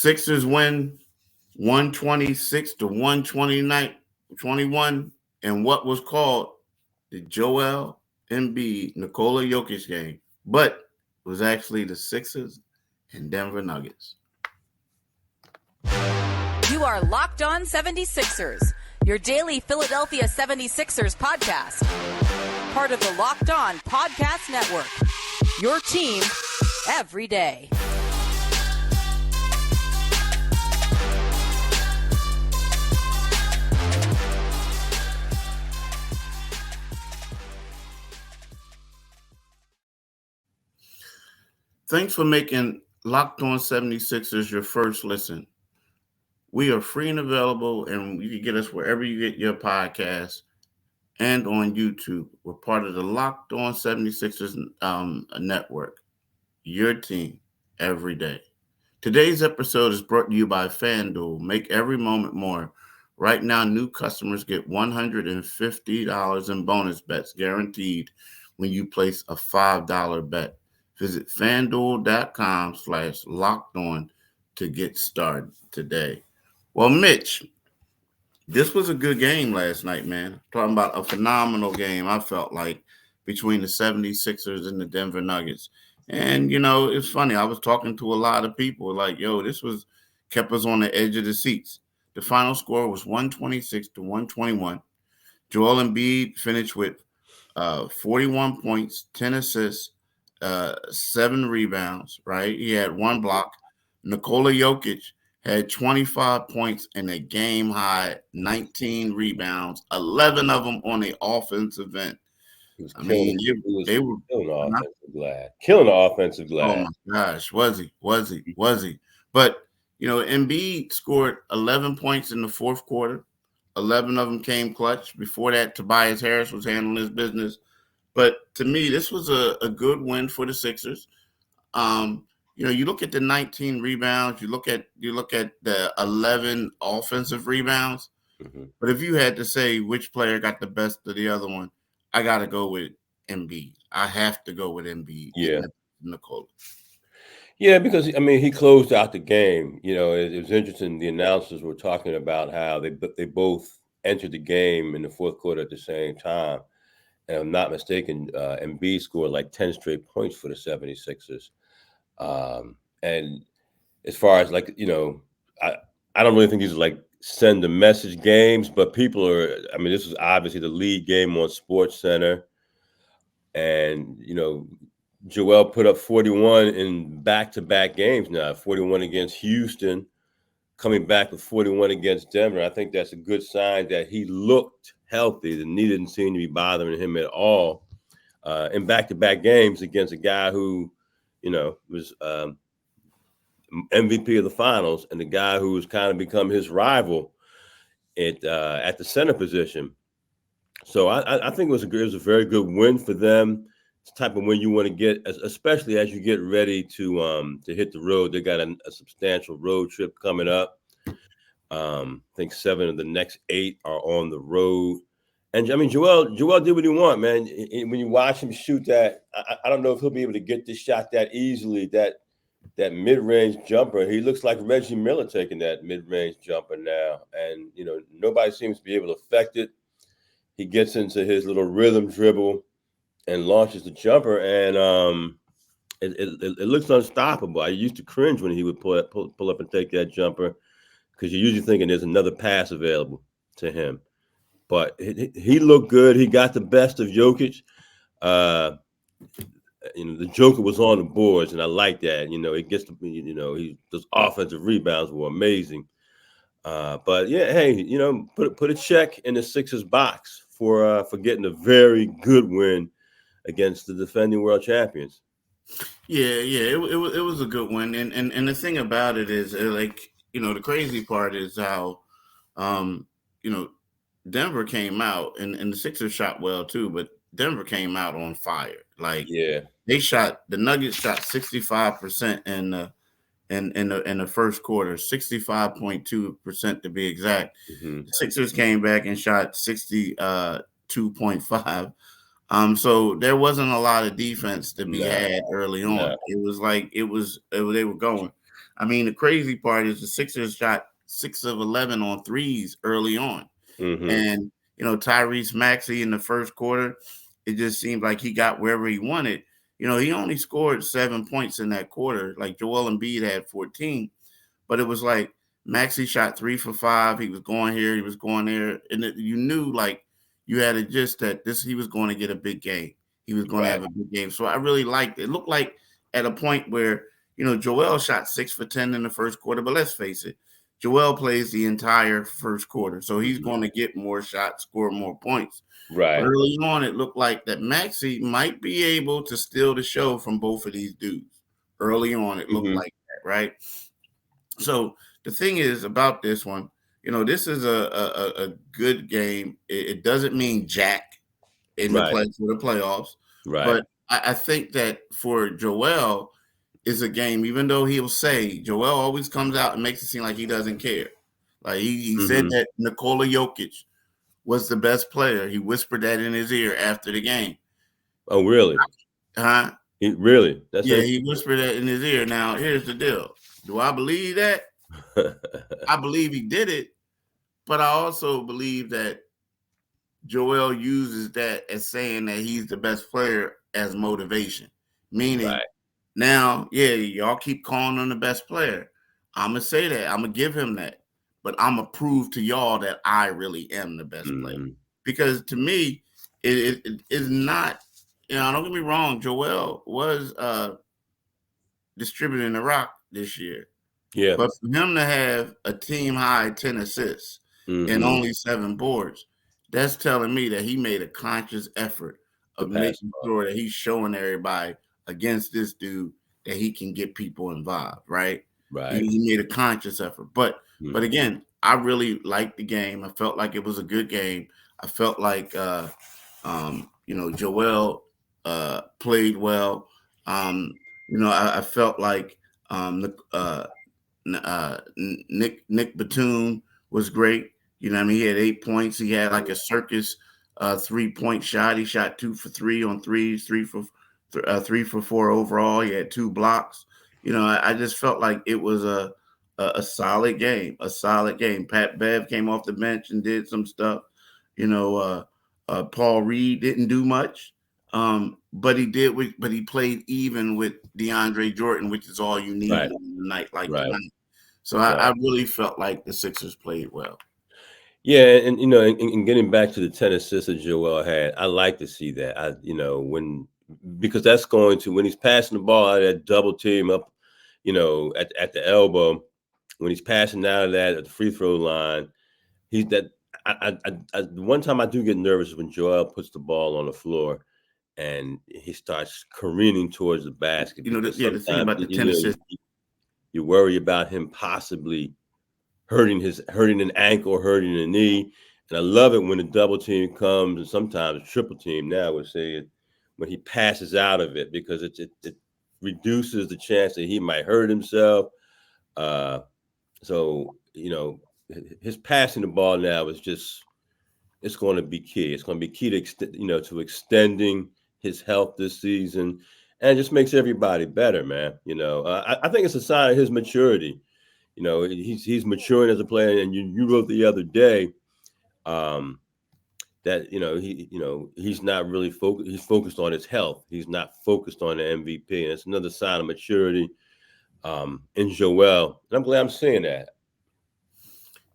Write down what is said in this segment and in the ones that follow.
Sixers win 126 to 121 in what was called the Joel Embiid Nikola Jokic game, but it was actually the Sixers and Denver Nuggets. You are Locked On 76ers, your daily Philadelphia 76ers podcast. Part of the Locked On Podcast Network, your team every day. Thanks for making Locked On 76ers your first listen. We are free and available, and you can get us wherever you get your podcasts and on YouTube. We're part of the Locked On 76ers network, your team every day. Today's episode is brought to you by FanDuel. Make every moment more. Right now, new customers get $150 in bonus bets guaranteed when you place a $5 bet. Visit FanDuel.com/lockedon to get started today. Well, Mitch, this was a good game last night, man. Talking about a phenomenal game, I felt like, between the 76ers and the Denver Nuggets. And, it's funny. I was talking to a lot of people like, this kept us on the edge of the seats. The final score was 126 to 121. Joel Embiid finished with 41 points, 10 assists, 7 rebounds, right? He had 1 block. Nikola Jokic had 25 points and a game-high 19 rebounds, 11 of them on the offensive end. Killing the offensive glass. Oh, my gosh. Was he? But, Embiid scored 11 points in the fourth quarter. 11 of them came clutch. Before that, Tobias Harris was handling his business. But to me, this was a good win for the Sixers. You look at the 19 rebounds, you look at the 11 offensive rebounds. Mm-hmm. But if you had to say which player got the best of the other one, I got to go with Embiid. I have to go with Embiid. Yeah. Nikola. Yeah, because, he closed out the game. It was interesting. The announcers were talking about how they both entered the game in the fourth quarter at the same time. And if I'm not mistaken, Embiid scored like 10 straight points for the 76ers. And as far as I don't really think these are like send a message games, but people are, this was obviously the lead game on Sports Center. And, Joel put up 41 in back-to-back games now, 41 against Houston, coming back with 41 against Denver. I think that's a good sign that he looked healthy. The knee didn't seem to be bothering him at all in back-to-back games against a guy who, was MVP of the finals and the guy who has kind of become his rival at the center position. So I think it was a very good win for them. It's the type of win you want to get, especially as you get ready to hit the road. They got a substantial road trip coming up. I think 7 of the next 8 are on the road. And Joel did what he wanted, man. When you watch him shoot that, I don't know if he'll be able to get this shot that easily, that mid-range jumper. He looks like Reggie Miller taking that mid-range jumper now. And, nobody seems to be able to affect it. He gets into his little rhythm dribble and launches the jumper, and it looks unstoppable. I used to cringe when he would pull up and take that jumper because you're usually thinking there's another pass available to him. But he looked good. He got the best of Jokic. The Joker was on the boards, and I like that. It gets to those offensive rebounds were amazing. But yeah, hey, put a check in the Sixers box for getting a very good win against the defending world champions. Yeah, it was a good win, and the thing about it is, the crazy part is how, Denver came out, and the Sixers shot well too, but Denver came out on fire. The Nuggets shot 65% in the first quarter, 65.2% to be exact. Mm-hmm. The Sixers came back and shot 62.5. So there wasn't a lot of defense to be had early on. No. It was they were going. I mean, the crazy part is the Sixers shot 6 of 11 on threes early on. And, Tyrese Maxey in the first quarter, it just seemed like he got wherever he wanted. He only scored 7 points in that quarter. Like Joel Embiid had 14, but it was like Maxey shot 3 for 5. He was going here, he was going there. And you knew like you had a gist that he was going to get a big game. He was going to have a big game. So I really liked it. It looked like at a point where, Joel shot 6 for 10 in the first quarter, but let's face it, Joel plays the entire first quarter. So he's going to get more shots, score more points. Right. But early on, it looked like that Maxey might be able to steal the show from both of these dudes. Early on, it looked like that, right? So the thing is about this one, this is a good game. It doesn't mean jack in the playoffs. Right. But I think that for Joel is a game, even though he'll say, Joel always comes out and makes it seem like he doesn't care. Like he said that Nikola Jokic was the best player. He whispered that in his ear after the game. Oh, really? Huh? Really? He whispered that in his ear. Now, here's the deal. Do I believe that? I believe he did it, but I also believe that Joel uses that as saying that he's the best player as motivation. Meaning, now, y'all keep calling him the best player. I'm going to say that. I'm going to give him that. But I'm going to prove to y'all that I really am the best player. Because to me, it is not, don't get me wrong, Joel was distributing the rock this year. Yeah. But for him to have a team high 10 assists and only 7 boards, that's telling me that he made a conscious effort of making sure that he's showing everybody against this dude that he can get people involved, right? Right. He made a conscious effort. But again, I really liked the game. I felt like it was a good game. I felt like Joel played well. I felt like Nick Batum was great. He had 8 points. He had like a circus 3-point shot. He shot 2 for 3 on threes, 3 for 4 overall. He had 2 blocks. I just felt like it was a solid game. Pat Bev came off the bench and did some stuff. Paul Reed didn't do much, but he played even with DeAndre Jordan, which is all you need on a night like tonight. So I really felt like the Sixers played well. Yeah, and and getting back to the 10 assists that Joel had, I like to see that. Because that's going to, when he's passing the ball out of that double team up, at the elbow, when he's passing out of that at the free throw line, he's that. The one time I do get nervous is when Joel puts the ball on the floor and he starts careening towards the basket. The thing about the 10 assists, you worry about him possibly hurting an ankle or hurting a knee. And I love it when the double team comes, and sometimes triple team now would say it, when he passes out of it, because it reduces the chance that he might hurt himself. So his passing the ball now is it's going to be key. It's going to be key to to extending his health this season, and it just makes everybody better, man. I think it's a sign of his maturity. He's maturing as a player, and you wrote the other day that he's not really focused. He's focused on his health. He's not focused on the MVP, and it's another sign of maturity in Joel. And I'm glad I'm seeing that.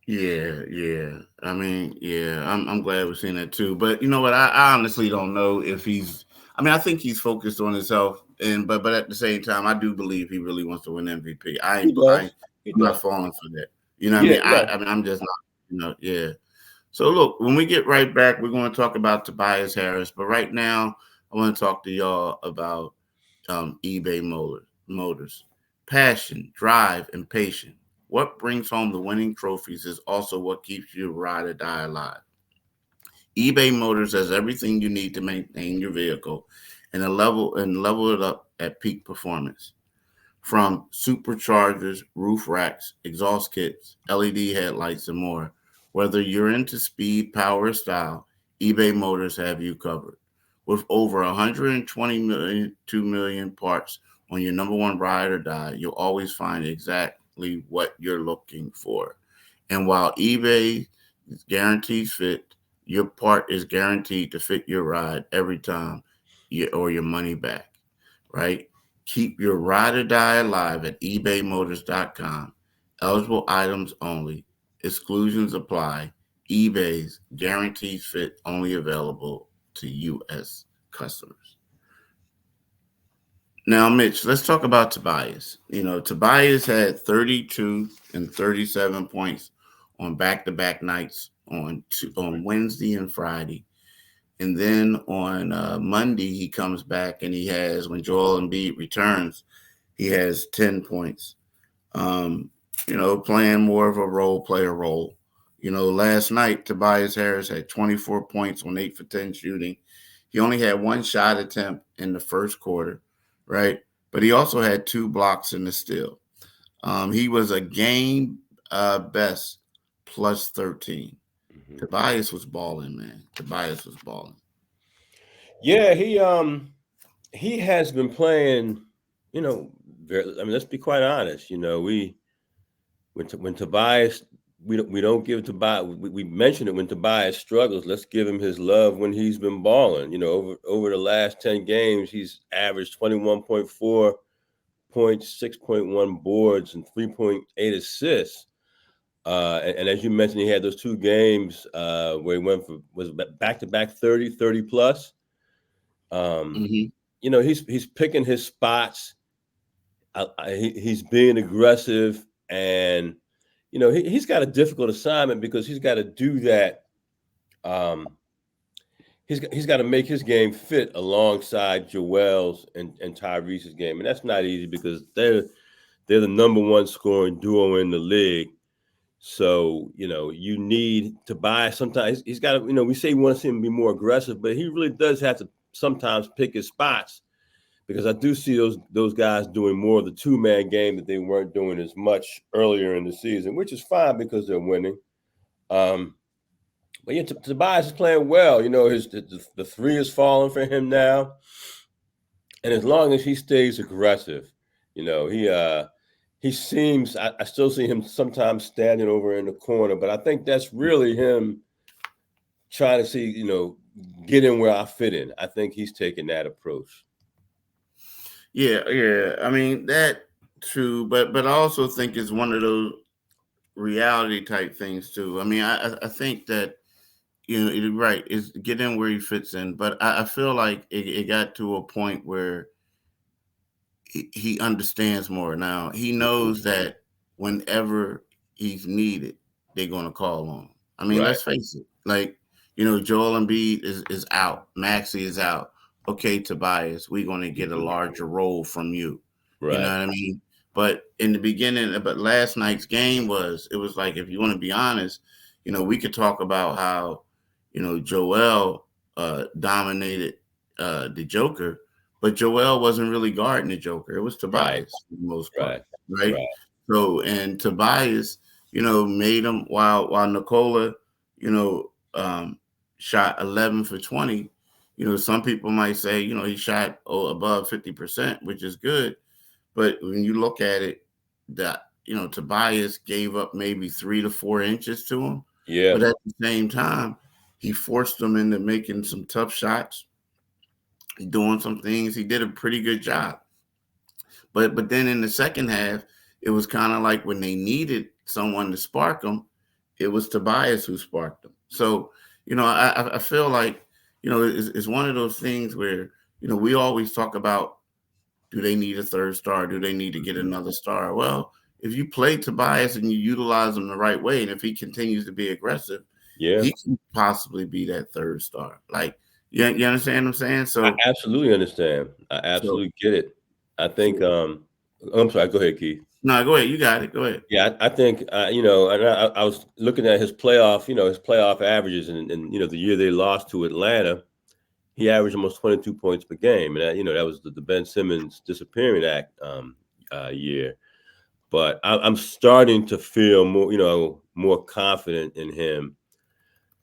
Yeah. I mean, I'm glad we're seeing that too. But you know what? I honestly don't know if he's. I mean, I think he's focused on his health, but at the same time, I do believe he really wants to win MVP. I'm not falling for that. You know what I mean? I'm just not. So look, when we get right back, we're going to talk about Tobias Harris. But right now, I want to talk to y'all about eBay Motors. Passion, drive, and patience. What brings home the winning trophies is also what keeps you ride or die alive. eBay Motors has everything you need to maintain your vehicle and level it up at peak performance. From superchargers, roof racks, exhaust kits, LED headlights, and more. Whether you're into speed, power, or style, eBay Motors have you covered. With over 122 million parts on your number one ride or die, you'll always find exactly what you're looking for. And while eBay guarantees fit, your part is guaranteed to fit your ride every time or your money back, right? Keep your ride or die alive at ebaymotors.com. Eligible items only. Exclusions apply. eBay's guaranteed fit only available to U.S. customers. Now, Mitch, let's talk about Tobias. Tobias had 32 and 37 points on back-to-back nights on Wednesday and Friday. And then on Monday, he comes back and he has, when Joel Embiid returns, he has 10 points. Playing more of a role player role. Last night, Tobias Harris had 24 points on 8 for 10 shooting. He only had one shot attempt in the first quarter, right? But he also had 2 blocks in the steal. He was a game best plus 13. Mm-hmm. Tobias was balling, man. Tobias was balling. Yeah, he has been playing, let's be quite honest. When Tobias, we don't give Tobias. We mention it when Tobias struggles. Let's give him his love when he's been balling. Over the last 10 games, he's averaged 21.4 points, 6.1 boards, and 3.8 assists. And as you mentioned, he had those 2 games where he went for back-to-back 30 plus. He's picking his spots. He's being aggressive, and he's got a difficult assignment because he's got to do that. He's got to make his game fit alongside Joel's and Tyrese's game, and that's not easy because they're the number 1 scoring duo in the league. So you need to buy. Sometimes he's got to. We say we want to see him be more aggressive, but he really does have to sometimes pick his spots, because I do see those guys doing more of the 2-man game that they weren't doing as much earlier in the season, which is fine because they're winning. But yeah, Tobias is playing well. The 3 is falling for him now, and as long as he stays aggressive, he seems. I still see him sometimes standing over in the corner, but I think that's really him trying to see, get in where I fit in. I think he's taking that approach. Yeah. I mean, that true, but I also think it's one of those reality type things too. I mean, I think that you're right. Is get in where he fits in, but I feel like it got to a point where he understands more now. He knows that whenever he's needed, they're going to call on him. I mean, Let's face it. Like, Joel Embiid is out. Maxey is out. Okay, Tobias, we're going to get a larger role from you. Right. You know what I mean? But in the beginning, but last night's game was like, if you want to be honest, we could talk about how, Joel dominated the Joker, but Joel wasn't really guarding the Joker. It was Tobias for the most part, right? So, and Tobias, made him while Nikola, shot 11 for 20. Some people might say, he shot above 50%, which is good. But when you look at it, that, Tobias gave up maybe 3 to 4 inches to him. Yeah. But at the same time, he forced him into making some tough shots, doing some things. He did a pretty good job. But then in the second half, it was kind of like when they needed someone to spark them, it was Tobias who sparked them. So, I feel like, it's one of those things where, we always talk about, do they need a third star? Do they need to get another star? Well, if you play Tobias and you utilize him the right way, and if he continues to be aggressive, he can possibly be that third star. Like, you understand what I'm saying? So I absolutely understand. I absolutely get it. I think, I'm sorry, go ahead, Keith. No, go ahead. You got it. Go ahead. Yeah, I think, and I was looking at his playoff averages, and the year they lost to Atlanta, he averaged almost 22 points per game. And, that was the Ben Simmons disappearing act year. But I'm starting to feel more confident in him.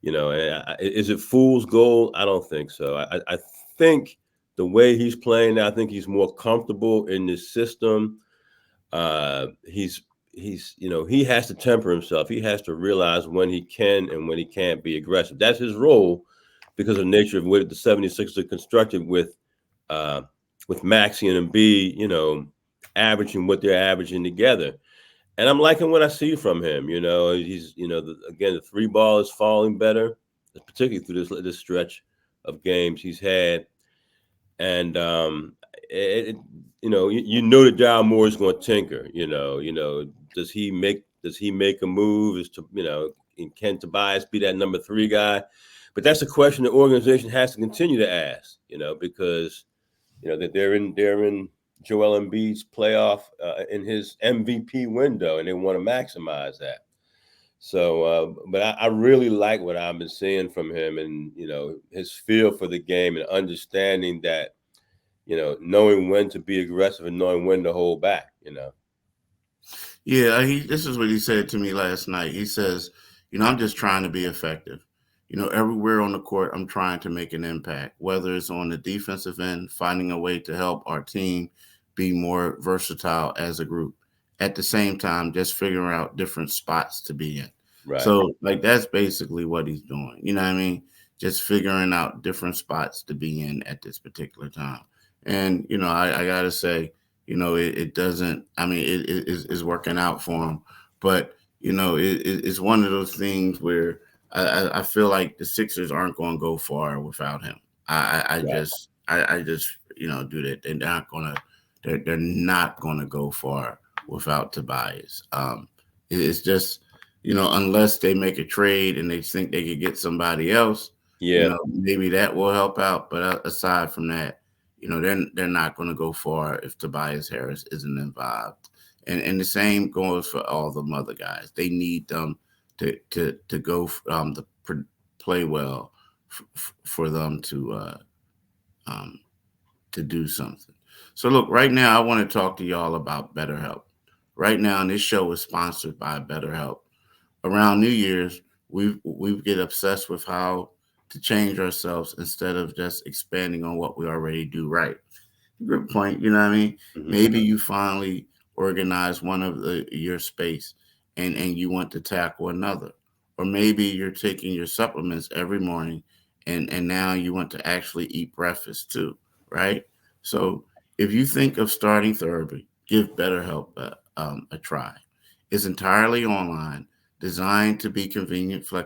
Is it fool's gold? I don't think so. I think the way he's playing, I think he's more comfortable in this system. He's he has to temper himself. He has to realize when he can and when he can't be aggressive. That's his role because of the nature of the way the 76ers are constructed with Maxey and Embiid, averaging what they're averaging together. And I'm liking what I see from him. He's, again, the three ball is falling better, particularly through this stretch of games he's had. And you know that Daryl Moore is going to tinker. Does he make a move? Can Tobias be that number 3 guy? But that's a question the organization has to continue to ask. Because that they're in Joel Embiid's playoff in his MVP window, and they want to maximize that. So, but I really like what I've been seeing from him, and his feel for the game, and understanding that, knowing when to be aggressive and knowing when to hold back. Yeah, this is what he said to me last night. He says, I'm just trying to be effective. Everywhere on the court, I'm trying to make an impact, whether it's on the defensive end, finding a way to help our team be more versatile as a group. At the same time, just figuring out different spots to be in. Right. So, that's basically what he's doing. You know what I mean? Just figuring out different spots to be in at this particular time. And, I got to say, it doesn't, it is working out for him. But, it's one of those things where I feel like the Sixers aren't going to go far without him. I just do that. They're not going to go far without Tobias. It's just, unless they make a trade and they think they could get somebody else, maybe that will help out. But aside from that, they're not going to go far if Tobias Harris isn't involved. And the same goes for all the other guys. They need them to go to play well for them to do something. So look, right now I want to talk to y'all about BetterHelp. Right now, and this show is sponsored by BetterHelp. Around New Year's, we get obsessed with how to change ourselves instead of just expanding on what we already do right. Good point. You know what I mean? Mm-hmm. Maybe you finally organize one of your space and you want to tackle another. Or maybe you're taking your supplements every morning and now you want to actually eat breakfast too, right? So if you think of starting therapy, give BetterHelp a try. It's entirely online, designed to be convenient, flexible,